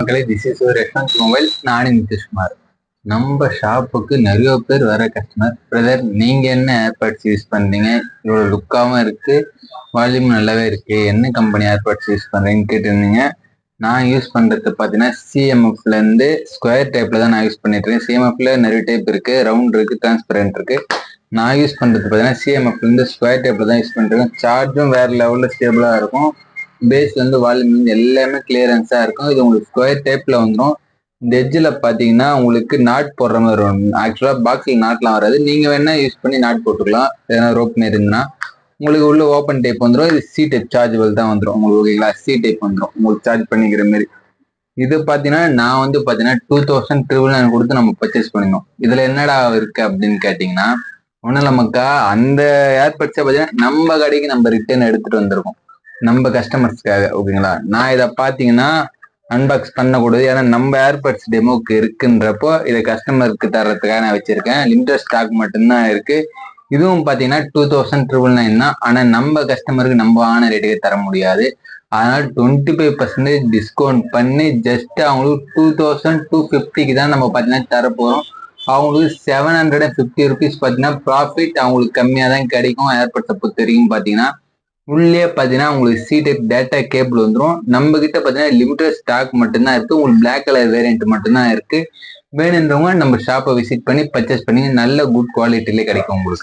மக்களே, this is ஒரு response mobile. நானே நிதிஷ்குமார். நம்ம ஷாப்புக்கு நிறைய பேர் வர கஸ்டமர், பிரதர் நீங்க என்ன ஏர்பாட்ஸ் யூஸ் பண்றீங்க, இவ்வளவு லுக்காவும் இருக்கு, வால்யூம் நல்லாவே இருக்கு, என்ன கம்பெனி ஏர்பாட்ஸ் யூஸ் பண்றீங்கன்னு கேட்டிருந்தீங்க. நான் யூஸ் பண்றது பாத்தீங்கன்னா சிஎம்எஃப்ல இருந்து ஸ்கொயர் டைப்ல தான் நான் யூஸ் பண்ணிட்டு இருக்கேன். சிஎம்எஃப்ல நிறைய டைப் இருக்கு, ரவுண்ட் இருக்கு, டிரான்ஸ்பரண்ட் இருக்கு. நான் யூஸ் பண்றது பாத்தீங்கன்னா சிஎம்எஃப்ல இருந்து ஸ்கொயர் டைப்ல தான் யூஸ் பண்ணிட்டு இருக்கேன். சார்ஜும் வேற லெவல்ல ஸ்டேபிளா இருக்கும். பேஸ்ல இருந்து வால்யூம் வந்து எல்லாமே கிளியரன்ஸா இருக்கும். இது உங்களுக்கு ஸ்கொயர் டைப்ல வந்துடும். இந்த எட்ஜில் பார்த்தீங்கன்னா உங்களுக்கு நாட் போடுற மாதிரி வரும். ஆக்சுவலாக பாக்ஸில் நாட்லாம் வராது. நீங்கள் வேணா யூஸ் பண்ணி நாட் போட்டுக்கலாம். ஏன்னா ரோப் மாரி இருந்துன்னா உங்களுக்கு உள்ள ஓப்பன் டைப் வந்துடும். இது சி டைப் சார்ஜபிள் தான் வந்துடும் உங்களுக்கு. ஓகேங்களா, சி டைப் வந்துடும் உங்களுக்கு சார்ஜ் பண்ணிக்கிற மாதிரி. இது பார்த்தீங்கன்னா நான் வந்து பார்த்தீங்கன்னா 2000 கொடுத்து நம்ம பர்ச்சேஸ் பண்ணிடணும். இதில் என்னடா இருக்கு அப்படின்னு கேட்டிங்கன்னா, ஒன்றும் நமக்கா அந்த ஏர்பட்ஸை பார்த்தீங்கன்னா நம்ம கடைக்கு நம்ம ரிட்டர்ன் எடுத்துகிட்டு வந்திருக்கோம் நம்ம கஸ்டமர்ஸ்க்காக. ஓகேங்களா, நான் இதை பார்த்தீங்கன்னா அன்பாக்ஸ் பண்ணக்கூடாது, ஏன்னா நம்ம ஏர்பட்ஸ் டெமோக்கு இருக்குன்றப்போ இதை கஸ்டமருக்கு தர்றதுக்காக நான் வச்சிருக்கேன். லிமிடெட் ஸ்டாக் மட்டும்தான் இருக்கு. இதுவும் பார்த்தீங்கன்னா 2000 தான். ஆனால் நம்ம கஸ்டமருக்கு நம்ம ஆன ரேட்டுக்கு தர முடியாது. அதனால 25% டிஸ்கவுண்ட் பண்ணி ஜஸ்ட் அவங்களுக்கு 2250 தான் நம்ம பார்த்தீங்கன்னா தரப்போகிறோம். அவங்களுக்கு 750 rupees பார்த்தீங்கன்னா ப்ராஃபிட் அவங்களுக்கு கம்மியாக தான் கிடைக்கும். ஏர்பட்ஸை பொறுத்த வரைக்கும் பார்த்தீங்கன்னா உள்ளே பார்த்தீங்கன்னா உங்களுக்கு சி டைப் டேட்டா கேபிள் வந்துடும். நம்ம கிட்ட பார்த்தீங்கன்னா லிமிடெட் ஸ்டாக் மட்டும்தான் இருக்கு. உங்களுக்கு பிளாக் கலர் வேரியன்ட் மட்டும்தான் இருக்கு. வேணுன்றவங்க நம்ம ஷாப்பை விசிட் பண்ணி பர்ச்சேஸ் பண்ணி நல்ல குட் குவாலிட்டிலே கிடைக்கும் உங்களுக்கு.